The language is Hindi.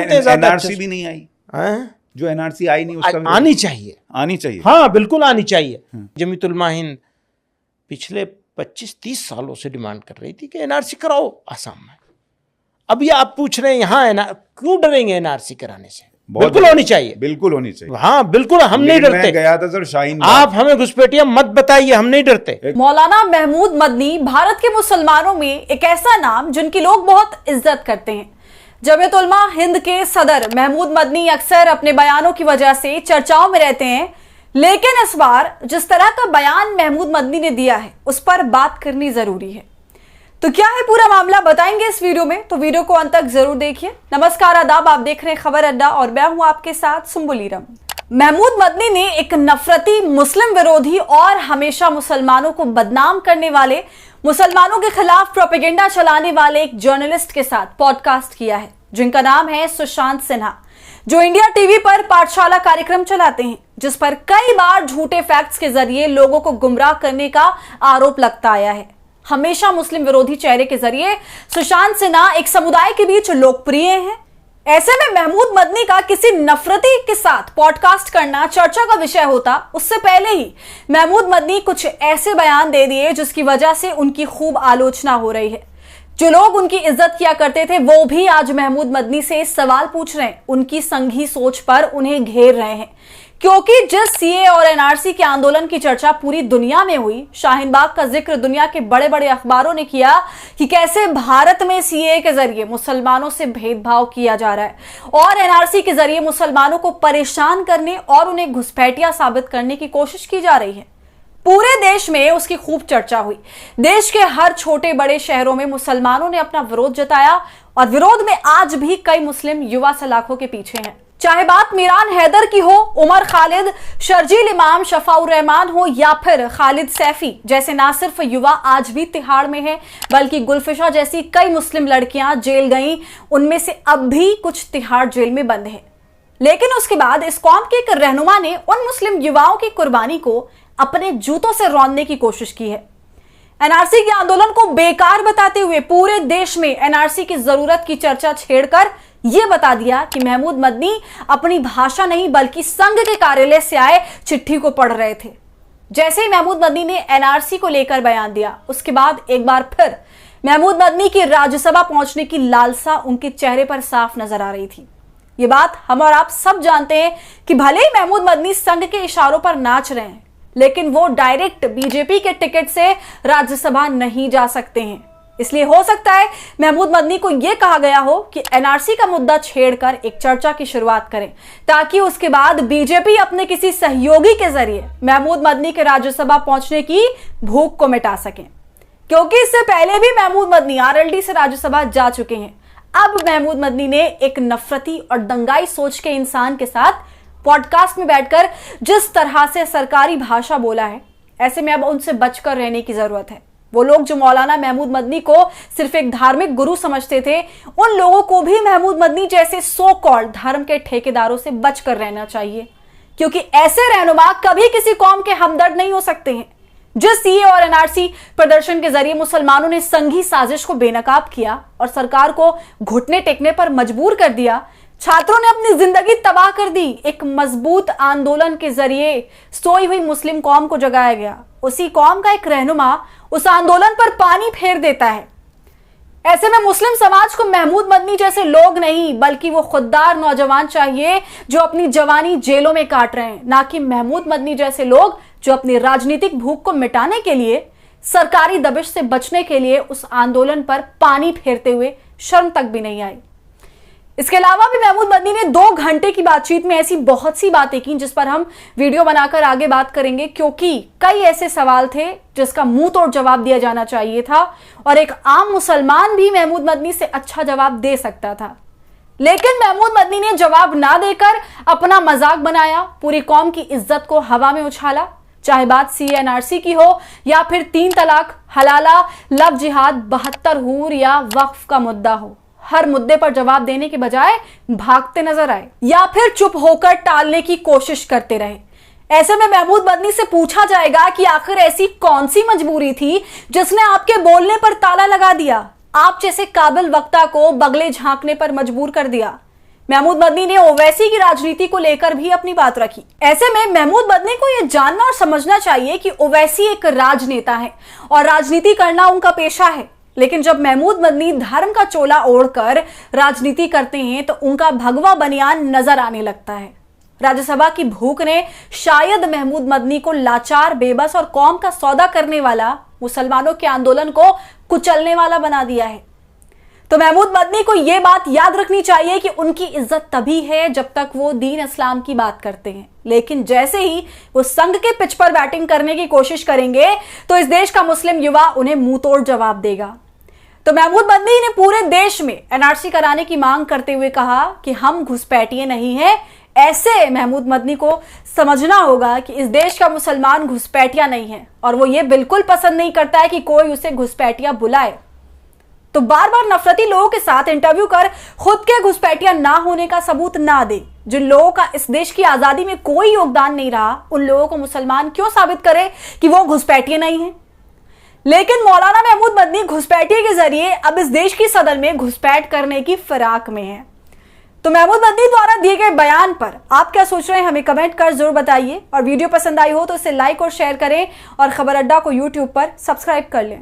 जानते हैं ज्यादा एनआरसी भी नहीं आई, जो एनआरसी आई नहीं उसका आनी चाहिए, आनी चाहिए। हाँ बिल्कुल आनी चाहिए। जमीयत उलमा हिंद पिछले 25-30 सालों से डिमांड कर रही थी कि एनआरसी कराओ आसाम में। अब ये आप पूछ रहे हैं यहाँ क्यों डरेंगे एनआरसी कराने से? बिल्कुल होनी चाहिए, बिल्कुल होनी चाहिए। हाँ बिल्कुल, हम नहीं डरते। मैं गया था सर शाहीन, आप हमें घुसपैठिया मत बताइए, हम नहीं डरते। मौलाना महमूद मदनी भारत के मुसलमानों में एक ऐसा नाम जिनकी लोग बहुत इज्जत करते हैं। जमीयत उलमा हिंद के सदर महमूद मदनी अक्सर अपने बयानों की वजह से चर्चाओं में रहते हैं, लेकिन इस बार जिस तरह का बयान महमूद मदनी ने दिया है उस पर बात करनी जरूरी है। तो क्या है पूरा मामला, बताएंगे इस वीडियो में, तो वीडियो को अंत तक जरूर देखिए। नमस्कार, आदाब, आप देख रहे हैं खबर अड्डा और मैं हूं आपके साथ सुम्बुल ईरम। महमूद मदनी ने एक नफरती, मुस्लिम विरोधी और हमेशा मुसलमानों को बदनाम करने वाले, मुसलमानों के खिलाफ प्रोपेगेंडा चलाने वाले एक जर्नलिस्ट के साथ पॉडकास्ट किया है, जिनका नाम है सुशांत सिन्हा, जो इंडिया टीवी पर पाठशाला कार्यक्रम चलाते हैं, जिस पर कई बार झूठे फैक्ट्स के जरिए लोगों को गुमराह करने का आरोप लगता आया है। हमेशा मुस्लिम विरोधी चेहरे के जरिए सुशांत सिन्हा एक समुदाय के बीच लोकप्रिय हैं। ऐसे में महमूद मदनी का किसी नफरती के साथ पॉडकास्ट करना चर्चा का विषय होता, उससे पहले ही महमूद मदनी कुछ ऐसे बयान दे दिए जिसकी वजह से उनकी खूब आलोचना हो रही है। जो लोग उनकी इज्जत किया करते थे वो भी आज महमूद मदनी से सवाल पूछ रहे हैं, उनकी संघी सोच पर उन्हें घेर रहे हैं, क्योंकि जिस सीए और एनआरसी के आंदोलन की चर्चा पूरी दुनिया में हुई, शाहीन बाग का जिक्र दुनिया के बड़े बड़े अखबारों ने किया कि कैसे भारत में सीए के जरिए मुसलमानों से भेदभाव किया जा रहा है और एनआरसी के जरिए मुसलमानों को परेशान करने और उन्हें घुसपैठिया साबित करने की कोशिश की जा रही है। पूरे देश में उसकी खूब चर्चा हुई। देश के हर छोटे बड़े शहरों में मुसलमानों ने अपना विरोध जताया और विरोध में आज भी कई मुस्लिम युवा सलाखों के पीछे हैं। चाहे बात मीरान हैदर की हो, उमर खालिद, शर्जील इमाम, शफाउर रहमान हो या फिर खालिद सैफी जैसे ना सिर्फ युवा आज भी तिहाड़ में हैं, बल्कि गुलफिशा जैसी कई मुस्लिम लड़कियां जेल गईं, उनमें से अब भी कुछ तिहाड़ जेल में बंद हैं। लेकिन उसके बाद इस कौम के एक रहनुमा ने उन मुस्लिम युवाओं की कुर्बानी को अपने जूतों से रौंदने की कोशिश की है। एनआरसी के आंदोलन को बेकार बताते हुए पूरे देश में एनआरसी की जरूरत की चर्चा छेड़कर यह बता दिया कि महमूद मदनी अपनी भाषा नहीं बल्कि संघ के कार्यालय से आए चिट्ठी को पढ़ रहे थे। जैसे ही महमूद मदनी ने एनआरसी को लेकर बयान दिया, उसके बाद एक बार फिर महमूद मदनी की राज्यसभा पहुंचने की लालसा उनके चेहरे पर साफ नजर आ रही थी। ये बात हम और आप सब जानते हैं कि भले ही महमूद मदनी संघ के इशारों पर नाच रहे हैं, लेकिन वो डायरेक्ट बीजेपी के टिकट से राज्यसभा नहीं जा सकते हैं। इसलिए हो सकता है महमूद मदनी को यह कहा गया हो कि एनआरसी का मुद्दा छेड़कर एक चर्चा की शुरुआत करें, ताकि उसके बाद बीजेपी अपने किसी सहयोगी के जरिए महमूद मदनी के राज्यसभा पहुंचने की भूख को मिटा सकें, क्योंकि इससे पहले भी महमूद मदनी आरएलडी से राज्यसभा जा चुके हैं। अब महमूद मदनी ने एक नफरती और दंगाई सोच के इंसान के साथ पॉडकास्ट में बैठकर जिस तरह से सरकारी भाषा बोला है, ऐसे में अब उनसे बचकर रहने की जरूरत है। वो लोग जो मौलाना महमूद मदनी को सिर्फ एक धार्मिक गुरु समझते थे, उन लोगों को भी महमूद मदनी जैसे सो कॉल्ड धर्म के ठेकेदारों से बचकर रहना चाहिए, क्योंकि ऐसे रहनुमा कभी किसी कौम के हमदर्द नहीं हो सकते हैं। जिस सीए और एनआरसी प्रदर्शन के जरिए मुसलमानों ने संघी साजिश को बेनकाब किया और सरकार को घुटने टेकने पर मजबूर कर दिया, छात्रों ने अपनी जिंदगी तबाह कर दी, एक मजबूत आंदोलन के जरिए सोई हुई मुस्लिम कौम को जगाया गया। उसी कौम का एक रहनुमा उस आंदोलन पर पानी फेर देता है। ऐसे में मुस्लिम समाज को महमूद मदनी जैसे लोग नहीं बल्कि वो खुददार नौजवान चाहिए जो अपनी जवानी जेलों में काट रहे हैं, ना कि महमूद मदनी जैसे लोग जो अपनी राजनीतिक भूख को मिटाने के लिए, सरकारी दबिश से बचने के लिए उस आंदोलन पर पानी फेरते हुए शर्म तक भी नहीं आई। इसके अलावा भी महमूद मदनी ने 2 घंटे की बातचीत में ऐसी बहुत सी बातें की जिस पर हम वीडियो बनाकर आगे बात करेंगे, क्योंकि कई ऐसे सवाल थे जिसका मुंह तोड़ जवाब दिया जाना चाहिए था और एक आम मुसलमान भी महमूद मदनी से अच्छा जवाब दे सकता था। लेकिन महमूद मदनी ने जवाब ना देकर अपना मजाक बनाया, पूरी कौम की इज्जत को हवा में उछाला। चाहे बात सीएनआरसी की हो या फिर 3 तलाक, हलाला, लव जिहाद, 72 हूर या वक्फ का मुद्दा हो, हर मुद्दे पर जवाब देने के बजाय भागते नजर आए या फिर चुप होकर टालने की कोशिश करते रहे। ऐसे में महमूद मदनी से पूछा जाएगा कि आखिर ऐसी कौन सी मजबूरी थी जिसने आपके बोलने पर ताला लगा दिया, आप जैसे काबिल वक्ता को बगले झांकने पर मजबूर कर दिया। महमूद मदनी ने ओवैसी की राजनीति को लेकर भी अपनी बात रखी। ऐसे में महमूद मदनी को यह जानना और समझना चाहिए कि ओवैसी एक राजनेता है और राजनीति करना उनका पेशा है। लेकिन जब महमूद मदनी धर्म का चोला ओढ़कर राजनीति करते हैं तो उनका भगवा बनियान नजर आने लगता है। राज्यसभा की भूख ने शायद महमूद मदनी को लाचार, बेबस और कौम का सौदा करने वाला, मुसलमानों के आंदोलन को कुचलने वाला बना दिया है। तो महमूद मदनी को यह बात याद रखनी चाहिए कि उनकी इज्जत तभी है जब तक वो दीन इस्लाम की बात करते हैं, लेकिन जैसे ही वो संघ के पिच पर बैटिंग करने की कोशिश करेंगे तो इस देश का मुस्लिम युवा उन्हें मुंह तोड़ जवाब देगा। तो महमूद मदनी ने पूरे देश में एनआरसी कराने की मांग करते हुए कहा कि हम घुसपैठिए नहीं हैं। ऐसे महमूद मदनी को समझना होगा कि इस देश का मुसलमान घुसपैठिया नहीं है और वो ये बिल्कुल पसंद नहीं करता है कि कोई उसे घुसपैठिया बुलाए। तो बार बार नफरती लोगों के साथ इंटरव्यू कर खुद के घुसपैठिया ना होने का सबूत ना दे। जिन लोगों का इस देश की आजादी में कोई योगदान नहीं रहा, उन लोगों को मुसलमान क्यों साबित करे कि वो घुसपैठिए नहीं है। लेकिन मौलाना महमूद मदनी घुसपैठिए के जरिए अब इस देश की सदन में घुसपैठ करने की फिराक में है। तो महमूद मदनी द्वारा दिए गए बयान पर आप क्या सोच रहे हैं, हमें कमेंट कर जरूर बताइए। और वीडियो पसंद आई हो तो इसे लाइक और शेयर करें और खबर अड्डा को यूट्यूब पर सब्सक्राइब कर लें।